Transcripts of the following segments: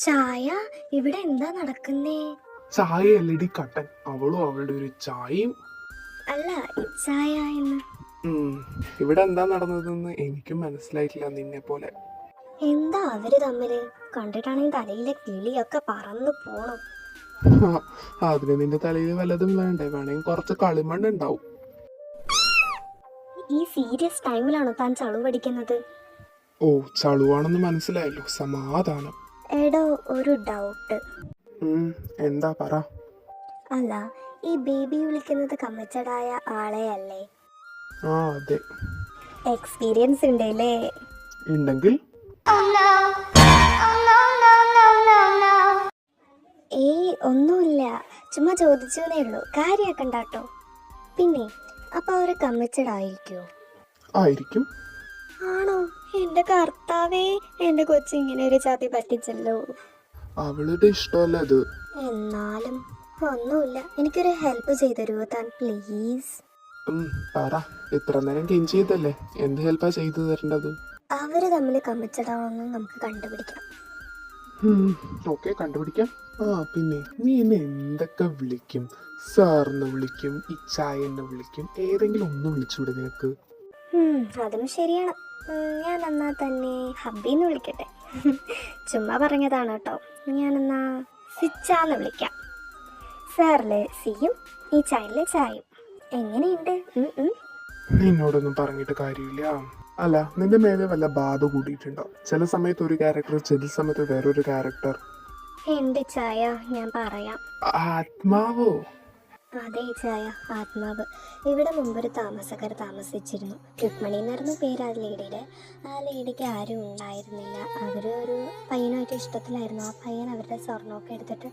ചായ, ഇവിടെ എന്താ നടക്കുന്നേ? ചായ എല്ലടി കട്ടൻ. അവളും അവളുടെ ഒരു ചായയും. അല്ല, ഇച്ചായ എന്ന്. ഉം, ഇവിടെ എന്താ നടന്നതെന്ന് എനിക്കും മനസ്സിലായിട്ടില്ല നിന്നെ പോലെ. എന്താ അവര് തമ്മില്? കണ്ടിട്ടാണെങ്കിൽ തലയിലെ കിളിയൊക്കെ പറന്നു പോണം. അതിന് നിന്റെ തലയിൽ വല്ലതും വേണ്ടേ? വേണമെങ്കിൽ കുറച്ച് കളിമണ്ണ് ഉണ്ടാവും. ഈ സീരിയസ് ടൈമിലാണോ താൻ ചളു പഠിക്കുന്നത്? ഓ, ചളുവാണെന്ന് മനസ്സിലായല്ലോ, സമാധാനം. എടോ, ഒരു ഡൗട്ട്. എന്താ പറ. അല്ല, ഈ ബേബി വിളിക്കുന്നത് കമ്മിച്ചടായ ആളെ അല്ലേ? ആ അതെ. എക്സ്പീരിയൻസ് ഉണ്ടല്ലേ? ഉണ്ടെങ്കിൽ ഏയ് ഒന്നുമില്ല, ചുമ്മാ ചോദിച്ചതേ ഉള്ളൂ, കാര്യാക്കണ്ട കേട്ടോ. പിന്നെ അപ്പൊ അവര് കമ്മിച്ചടായിരിക്കോ? ആയിരിക്കും. ആണോ? എന്റെ കർത്താവേ, എന്റെ കൊച്ചിങ്ങനെ ഒരു ചതി പറ്റിച്ചല്ലോ. അവളുടെ ഇഷ്ടമല്ല അത്. എന്നാലും ഒന്നുമില്ല, എനിക്കൊരു ഹെൽപ്പ് ചെയ്തരുവോ താൻ പ്ലീസ്? പറ. ഇത്ര നേരം കെഞ്ചിയതല്ലേ, എന്ത് ഹെൽപ്പാ ചെയ്തു തരേണ്ടത്? അവര് തമ്മിൽ കമ്മിച്ചടാണെന്ന് നമുക്ക് കണ്ടുപിടിക്കണം. ഓക്കെ, കണ്ടുപിടിക്കാം. പിന്നെ നീ എന്നെ എന്തൊക്കെ വിളിക്കും? സാറിന്ന് വിളിക്കും, ഇച്ചായെന്ന് വിളിക്കും, ഏതെങ്കിലും ഒന്ന് വിളിച്ചൂടെ നിനക്ക്? അതും ശരിയാണ്. ഞാൻ എന്നാ തന്നെ ഹബ്ബിന്ന് വിളിക്കട്ടെ. ചുമ്മാ പറഞ്ഞതാണ് കേട്ടോ. ഞാനെന്നാ സിച്ചാന്ന് വിളിക്കാം. സാറിലെ സിയും ഈ ചായയിലെ ചായയും. എങ്ങനെയുണ്ട്? നിന്നോടൊന്നും പറഞ്ഞിട്ട് കാര്യമില്ല. അല്ല, നിന്റെ മേലെ വല്ല ബാധ കൂടിയിട്ടുണ്ടോ? ചില സമയത്ത് ഒരു ക്യാരക്ടർ, ചില സമയത്ത് വേറൊരു ക്യാരക്ടർ. എന്റെ ചായ ഞാൻ പറയാം. ആത്മാവോ? അതെ ചായ, ആത്മാവ്. ഇവിടെ മുമ്പൊരു താമസക്കാർ താമസിച്ചിരുന്നു. രുക്മണി എന്നായിരുന്നു പേര് ആ ലേഡിയുടെ. ആ ലേഡിക്ക് ആരും ഉണ്ടായിരുന്നില്ല. അവരൊരു പയ്യനായിട്ട് ഇഷ്ടത്തിലായിരുന്നു. ആ പയ്യൻ അവരുടെ സ്വർണ്ണമൊക്കെ എടുത്തിട്ട്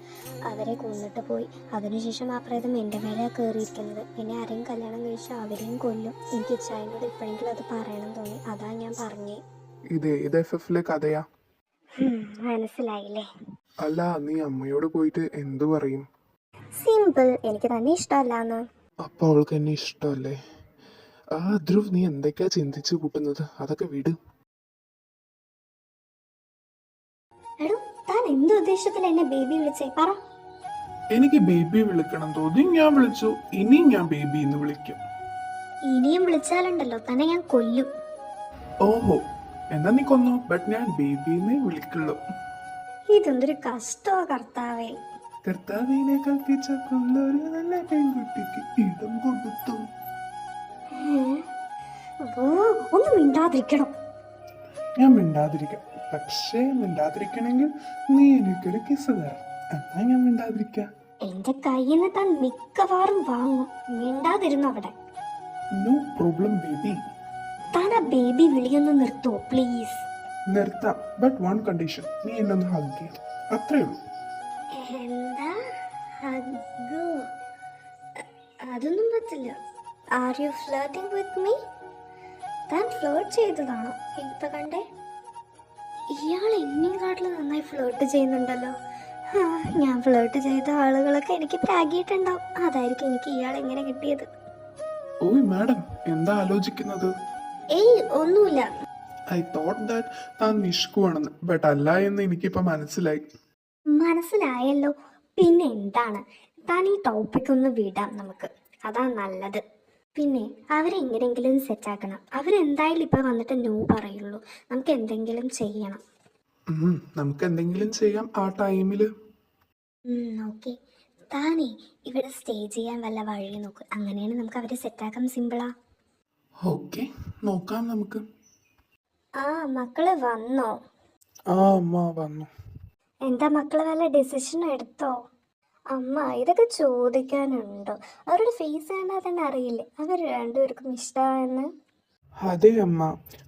അവരെ കൊന്നിട്ട് പോയി. അതിനുശേഷം ആ പ്രേതം എൻ്റെ മേലെ കയറിയിരിക്കുന്നത്. പിന്നെ ആരെയും കല്യാണം കഴിച്ചാൽ അവരെയും കൊല്ലും. എനിക്ക് ഇച്ചായനോട് ഇപ്പോഴെങ്കിലും അത് പറയണം തോന്നി, അതാ ഞാൻ പറഞ്ഞേ. ഇത് FF-ലെ കഥയാ? മനസ്സിലായില്ലേ? അല്ല, നീ അമ്മയോട് പോയിട്ട് എന്തു പറയും? സിമ്പിൾ, എനിക്ക് തന്നെ ഇഷ്ടമല്ലാന്ന്. അപ്പൊ അവൾക്ക് എന്നെ ഇഷ്ടമല്ലേ? ധ്രുവ്, നീ എന്തൊക്കെയാ ചിന്തിച്ചു കൂട്ടുന്നത്? അതൊക്കെ വിട്. എടോ, താൻ എന്ത് ഉദ്ദേശത്തിൽ എന്നെ ബേബി വിളിച്ചേ? പറ. എനിക്ക് ബേബി വിളിക്കണം തോന്നി, ഞാൻ വിളിച്ചു. ഇനിയും ഞാൻ ബേബി എന്ന് വിളിക്കും. ഇനിയും വിളിച്ചാലുണ്ടല്ലോ തന്നെ ഞാൻ കൊല്ലും. ഓഹോ, എന്നാ നീ കൊന്നോ, ബട്ട് ഞാൻ ബേബിന്നേ വിളിക്കുള്ളൂ. ഇതെന്തൊരു കഷ്ടോ കർത്താവേ. കർത്താവിനെ കൽപ്പിച്ച കൊല്ലൊരു നല്ല പെൺകുട്ടിക്ക് ഇടം കൊടുത്തു. ഒന്ന് മിണ്ടാതിരിക്കണം. ഞാൻ മിണ്ടാതിരിക്കാം, പക്ഷേ മിണ്ടാതിരിക്കണമെങ്കിൽ നീ എനിക്കൊരു കിസ് തരാം. എന്നാ ഞാൻ മിണ്ടാതിരിക്കാം. എന്റെ കയ്യിൽ നിന്ന് താൻ മിക്കവാറും വാങ്ങും. മിണ്ടാതിരുന്നു അവിടെ. No problem baby. താൻ ആ ബേബി വിളിയൊന്ന് നിർത്തോ പ്ലീസ്? നിർത്താം, ബട്ട് വൺ കണ്ടീഷൻ. നീ എന്നൊന്ന് ഹഗ് ചെയ്യും, അത്രേ ഉള്ളൂ. എന്താ ഹഗ്ഗോ? അതൊന്നും പറ്റില്ല. Are you flirting with me? താൻ ഫ്ലേർട്ട് ചെയ്തതാണോ ഇപ്പൊ കണ്ടേ? ഇയാൾ എന്നെയും കാട്ടിൽ നന്നായി ഫ്ലേർട്ട് ചെയ്യുന്നുണ്ടല്ലോ. ഞാൻ ഫ്ലേർട്ട് ചെയ്ത ആളുകളൊക്കെ എനിക്ക് പ്രാഗിയിട്ടുണ്ടാവും. അതായിരിക്കും എനിക്ക് ഇയാൾ എങ്ങനെ കിട്ടിയത്. ഓയ് മാഡം, എന്താ ആലോചിക്കുന്നത്? ഏയ് ഒന്നുമില്ല. ഐ തോട്ട് ദാറ്റ് താൻ നിഷ്കുവാണെന്ന്, ബട്ട് അല്ല എന്ന് എനിക്കിപ്പോ മനസ്സിലായി. മനസ്സിലായല്ലോ. പിന്നെ എന്താണ്, താൻ ഈ ടോപ്പിക് ഒന്ന് വിടാം നമുക്ക്, അതാ നല്ലത്. പിന്നെ അവരെങ്ങനെങ്കിലും സെറ്റാക്കണം. അവരെന്തായാലും ഇപ്പൊ വന്നിട്ട് നോ പറയുള്ളൂ. നമുക്ക് എന്തെങ്കിലും ചെയ്യണം. നമുക്ക് എന്തെങ്കിലും ചെയ്യാം ആ ടൈമില്. ഓക്കെ, താനേ ഇവിടെ സ്റ്റേ ചെയ്യാൻ വല്ല വഴി നോക്ക്. അങ്ങനെയാണ് നമുക്ക് അവരെ സെറ്റാക്കാൻ സിമ്പിളാ. ഓക്കെ, നോക്കാം നമുക്ക്. മക്കള് വന്നോ? അമ്മ വന്നു. എന്താ മക്കള് വല്ല ഡിസിഷൻ എടുത്തോ? അമ്മ, ഇതൊക്കെ ചോദിക്കാനുണ്ടോ? അവരുടെ ഫേസ് കണ്ടാൽ തന്നെ അറിയില്ലേ അവർ രണ്ടുപേർക്കും ഇഷ്ടമായെന്ന്. അതെ അമ്മ,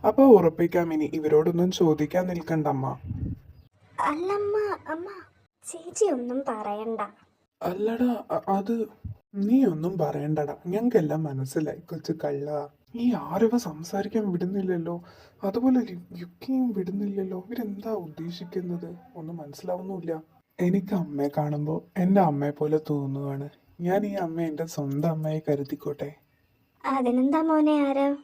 അപ്പൊ ഉറപ്പിക്കാം. ഇനി ഇവരോടൊന്നും ചോദിക്കാൻ നിൽക്കണ്ട അമ്മ. അല്ലമ്മ, അമ്മ ചേച്ചി ഒന്നും പറയണ്ട. അല്ലടാ, അത് നീ ഒന്നും പറയണ്ടടാ, ഞങ്ങൾക്കെല്ലാം മനസ്സിലായി. കൊച്ചു കള്ള, ഈ ആരവ സംസാരിക്കാൻ വിടുന്നില്ലല്ലോ, അതുപോലെ യുക്കിയും വിടുന്നില്ലല്ലോ. ഇവരെന്താ ഉദ്ദേശിക്കുന്നത് ഒന്നും മനസ്സിലാവുന്നില്ല. എനിക്ക് അമ്മയെ കാണുമ്പോൾ എൻ്റെ അമ്മയെ പോലെ തോന്നുവാണ്. ഞാൻ ഈ അമ്മ എൻ്റെ സ്വന്തം അമ്മയെ കരുതിക്കോട്ടെ. അതിനെന്താ മോനെ ആരവ്,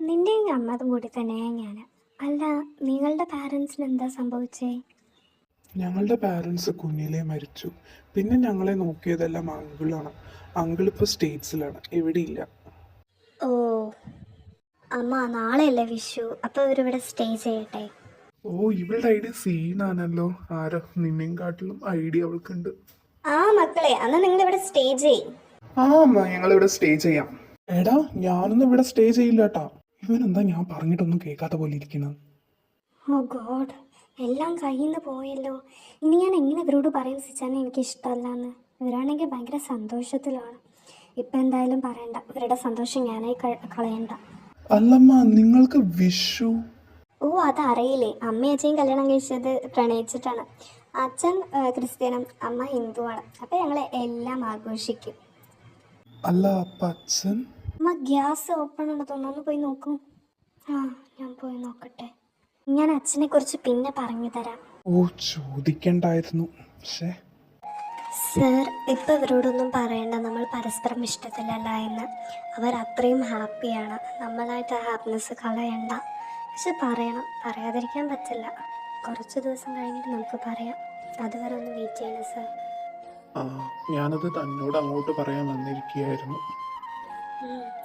നിന്റെയും അമ്മതും കൂടി തന്നെയാ ഞാൻ. അല്ല, നിങ്ങളുടെ പാരൻസിന് എന്താ സംഭവിച്ചേ? ഞങ്ങളുടെ പാരൻസ് കുഞ്ഞിലേ മരിച്ചു. പിന്നെ ഞങ്ങളെ നോക്കിയതെല്ലാം അങ്കിളാണ്. അങ്കിൾ ഇപ്പോൾ സ്റ്റേറ്റ്സിലാണ്, എവിടെയില്ല. ഓ അമ്മ, നാളെയല്ലേ വിഷു, അപ്പോൾ ഇവരിവിടെ സ്റ്റേ ചെയ്യട്ടെ? ഓ, ഇവളുടെ ഐഡിയ സീനാണല്ലോ. ആരോ നിന്നെയും കാട്ടിലും ഐഡിയ അവൾക്കുണ്ട്. ആ മക്കളെ, അന്ന് നിങ്ങൾ ഇവിടെ സ്റ്റേ ചെയ്യും. ആ അമ്മ, ഞങ്ങളിവിടെ സ്റ്റേ ചെയ്യാം. എടാ, ഞാനൊന്നും ഇവിടെ സ്റ്റേ ചെയ്യില്ല കേട്ടാ. ഇവനെന്താ ഞാൻ പറഞ്ഞിട്ടൊന്നും കേൾക്കാത്ത പോലെ ഇരിക്കുന്നത്? ഓ ഗോഡ്, എല്ലാം കയ്യിൽ നിന്ന് പോയല്ലോ. ഇനി ഞാൻ എങ്ങനെ ഇവരോട് പറയും സിച്ചാനെ എനിക്ക് ഇഷ്ടമല്ല എന്ന്? ഇവരാണെങ്കിൽ ഭയങ്കര സന്തോഷത്തിലാണ്. ഇപ്പം എന്തായാലും പറയണ്ട, ഇവരുടെ സന്തോഷം ഞാനായി കളയണ്ട. അല്ലമ്മ, നിങ്ങൾക്ക് വിഷു? ഓ അതറിയില്ലേ, അമ്മയും അച്ഛയും കല്യാണം കഴിച്ചത് പ്രണയിച്ചിട്ടാണ്. അച്ഛൻ ക്രിസ്ത്യനും അമ്മ ഹിന്ദുവാണ്. അപ്പം ഞങ്ങൾ എല്ലാം ആഘോഷിക്കും. അല്ല, അപ്പ അച്ഛൻ? അമ്മ ഗ്യാസ് ഓപ്പൺ ആണ് തോന്നുന്നു, പോയി നോക്കൂ. ആ, ഞാൻ പോയി നോക്കട്ടെ. ഞാൻ അച്ഛനെ കുറിച്ച് പിന്നെ പറഞ്ഞു തരാം. ഓ, ചോദിക്കണ്ടായിരുന്നു. പക്ഷേ സർ, ഇപ്പം ഇവരോടൊന്നും പറയണ്ട നമ്മൾ പരസ്പരം ഇഷ്ടത്തിലല്ല എന്ന്. അവർ അത്രയും ഹാപ്പിയാണ്. നമ്മളായിട്ട് ആ ഹാപ്പിനെസ് കളയണ്ട. പക്ഷെ പറയണം, പറയാതിരിക്കാൻ പറ്റില്ല. കുറച്ച് ദിവസം കഴിഞ്ഞിട്ട് നമുക്ക് പറയാം. അതുവരെ ഒന്ന് വെയിറ്റ് ചെയ്യണം സർ. ഞാനത് തന്നോട് അങ്ങോട്ട് പറയാൻ വന്നിരിക്കുകയായിരുന്നു.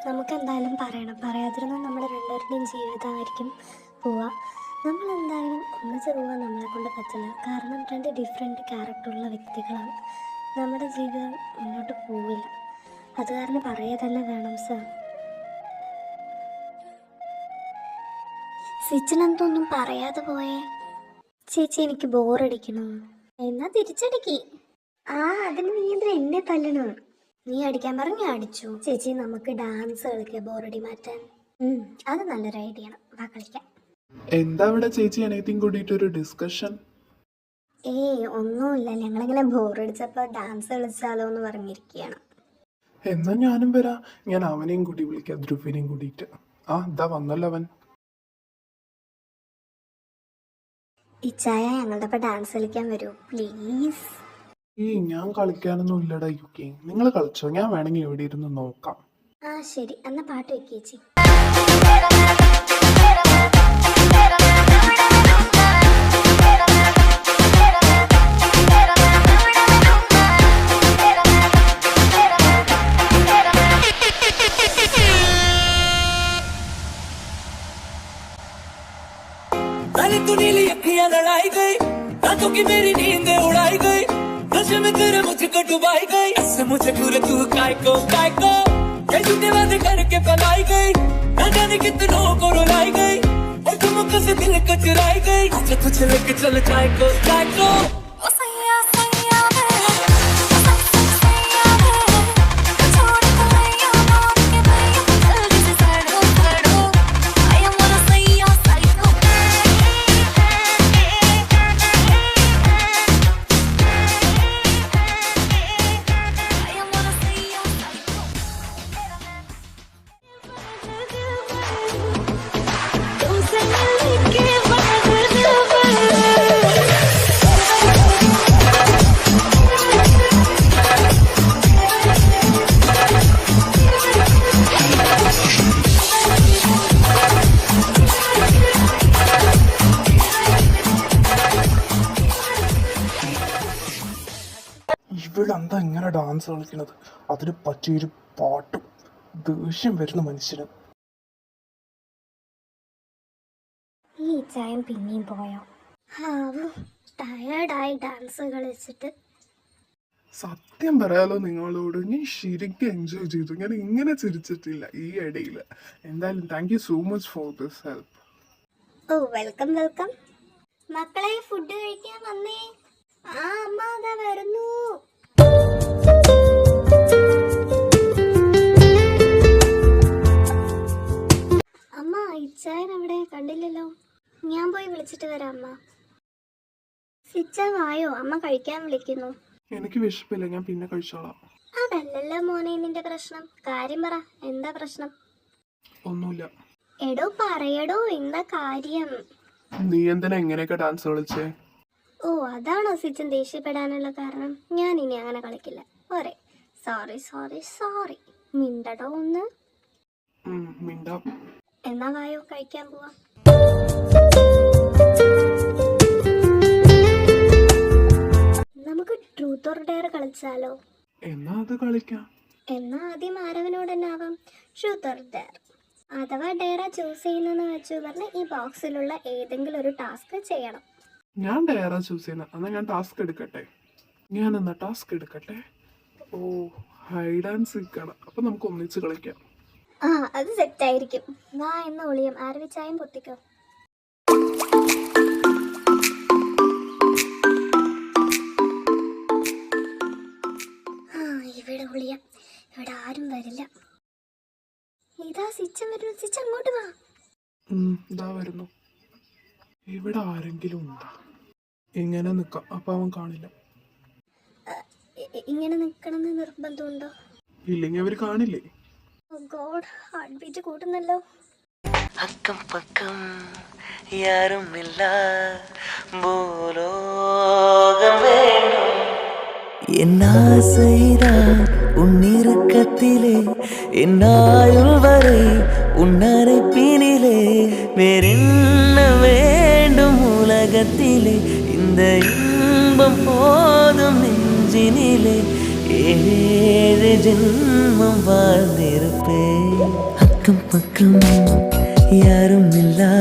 നമുക്ക് എന്തായാലും പറയണം. പറയാതിരുന്നാൽ നമ്മുടെ രണ്ടുപേരുടെയും ജീവിതമായിരിക്കും പോവുക. നമ്മളെന്തായാലും ഒന്നിച്ച് പോകാൻ നമ്മളെ കൊണ്ട് പറ്റില്ല. കാരണം രണ്ട് ഡിഫറെൻറ്റ് ക്യാരക്ടറുള്ള വ്യക്തികളാണ്. നമ്മുടെ ജീവിതം മുന്നോട്ട് പോവില്ല. അത് കാരണം പറയുക തന്നെ വേണം സർ. സിച്ചിനെന്തൊന്നും പറയാതെ പോയേ? ചേച്ചി, എനിക്ക് ബോറടിക്കണു. എന്നാ തിരിച്ചടിക്കി. ആ, അതിന് നീ എന്തിനാ എന്നെ തല്ലണു? നീ അടിക്കാൻ പറഞ്ഞു, അടിച്ചു. ചേച്ചി, നമുക്ക് ഡാൻസ് കളിക്കാം ബോറടി മാറ്റാൻ. അത് നല്ലൊരു ഐഡിയ ആണ്, വാ കളിക്കാം. എന്താ ഇവിടെ ചേച്ചി അനിയത്തിയും കൂടിയിട്ടൊരു ഡിസ്കഷൻ? ഒന്നുമില്ല, ഞങ്ങളിങ്ങനെ ബോറടിച്ചപ്പോൾ ഡാൻസ് കളിച്ചാലോ എന്ന് പറഞ്ഞിരിക്കുകയാണ്. എന്നാ ഞാനും വരാം. ഞാൻ അവനെയും കൂടി വിളിക്കാം, ധ്രുവിനെയും കൂടിയിട്ട്. ഇതാ വന്നല്ലോ അവൻ. ഇച്ചായ, ഞങ്ങളുടെ ഒപ്പം ഡാൻസ് കളിക്കാൻ വരൂ പ്ലീസ്. ഞാൻ കളിക്കാനൊന്നും ഇല്ലടാ യുക്കെ. നിങ്ങൾ കളിച്ചോ, ഞാൻ വേണമെങ്കിൽ എവിടെ ഇരുന്ന് നോക്കാം. ആ ശരി, എന്നാ പാട്ട് വെക്ക് ചേച്ചി. मैंने तू नीली अखियां लड़ाई गई, रातों की मेरी नींद उड़ाई गई, नशे में तेरे मुझको डुबाई गई, ऐसे मुझे घूरे तू काय को ये झूठे वादे करके पलाई गई, न जाने कितनों को रुलाई गई, और तुमको से दिल को चुराई गई, आज तुझे लेके चल काय को ओ सैया सैया वे, सैया वे, छोड़ के भैया मार के भैया जल्दी से सड़ो I am wanna सैया साइको ഇവളെന്താ ഇങ്ങനെ ഡാൻസ് കളിക്കണത്? അതിന് പറ്റിയൊരു പാട്ടും. ദേഷ്യം വരുന്ന മനുഷ്യന്. ഈ ചായം പിന്നെയും പോയോ? ടയേർഡായി ഡാൻസ് കളിച്ചിട്ട്. സത്യം പറയാലോ നിങ്ങളോട്, ഞാൻ ശരിക്കും എൻജോയ് ചെയ്തു. ഞാൻ ഇങ്ങനെ ചിരിച്ചിട്ടില്ല ഈ ഇടയിൽ. എന്തായാലും thank you so much for this help. Oh welcome welcome. മക്കളെ, ഫുഡ് കഴിക്കാൻ വന്നേ. അമ്മ അതാ വരുന്നു. അമ്മ, ഇച്ചായൻ എവിടെ? കണ്ടില്ലല്ലോ. ഞാൻ പോയി വിളിച്ചിട്ട് വരാം അമ്മ. സിച്ച വായോ, അമ്മ കഴിക്കാൻ വിളിക്കുന്നു. എനിക്ക് വിശപ്പില്ല, ഞാൻ പിന്നെ കഴിച്ചോളാം. അതല്ലല്ലോ മോനെ നിന്റെ പ്രശ്നം. കാര്യം പറ, എന്താ പ്രശ്നം? ഒന്നുമില്ല. എടോ പറയടോ, എന്താ കാര്യം? നീ എന്തിനാ എങ്ങനെയൊക്കെ ഡാൻസ് കളിച്ചേ? ഓ അതാണോ സിച്ചൻ ദേഷ്യപ്പെടാനുള്ള കാരണം? ഞാൻ ഇനി അങ്ങനെ കളിക്കില്ല. പോരെ. Sorry sorry sorry. മിണ്ടടോ ഒന്ന്. മിണ്ടാം. എന്നാ വായോ, കഴിക്കാൻ പോവാം. കളിച്ചാലോ? എന്നാ അത് കളിക്കാം. എന്നാൽ ആദ്യം ആരവനോട് തന്നെ ആവാം. Truth or dare. അഥവാ ഡെയറ ചൂസ് ചെയ്യുന്നതെന്ന് വെച്ച് പറഞ്ഞാൽ ഈ ബോക്സിലുള്ള ഏതെങ്കിലും ഒരു ടാസ്ക് ചെയ്യണം. ഞാൻ ഡയറാ ചൂസ് ചെയ്യുന്നത്. എന്നാൽ ഞാൻ ടാസ്ക് എടുക്കട്ടെ. ഞാനെന്നാ ടാസ്ക് എടുക്കട്ടെ. ഓ, ഹൈഡ് ആൻഡ് സീക്കാണ്. അപ്പം നമുക്ക് ഒന്നിച്ച് കളിക്കാം. ആ, അത് സെറ്റായിരിക്കും. വാ എന്ന ഒളിയം ആരവിച്ചായും പൊത്തിക്കോ. ഇവിടെ ഒളിയാം. ഇവിടെ ആരും വരില്ല. ഇതാ സിച്ചൻ വരുന്നു. സിച്ചൻ അങ്ങോട്ട് വാ. ഇതാ വരുന്നു. ഇവിടെ ആരെങ്കിലും ഉണ്ടോ? ഇങ്ങനെ നിക്കാം, അപ്പൊ അവൻ കാണില്ല. ഇങ്ങനെ നിക്കണമെന്ന് നിർബന്ധമുണ്ടോ? ഇല്ലെങ്കിൽ അവര് കാണില്ലേ? ഗോഡ്, ഹാർട്ട് ബീറ്റ് കൂട്ടുന്നല്ലോ. അക്കം പക്കം യാരുമില്ല ഭൂലോകം വേണം എന്നാസைதான் உன்னிருக்கத்திலே என்னாயுள் வரை உன்னரைப்பினிலே வேறென்ன வேண்டும் உலகத்திலே இந்த இன்பம் போதும் நெஞ்சினிலே ஏழு ஜென்மம் வாழ்ந்திருப்பேன் அக்கம் பக்கம் யாரும் இல்லா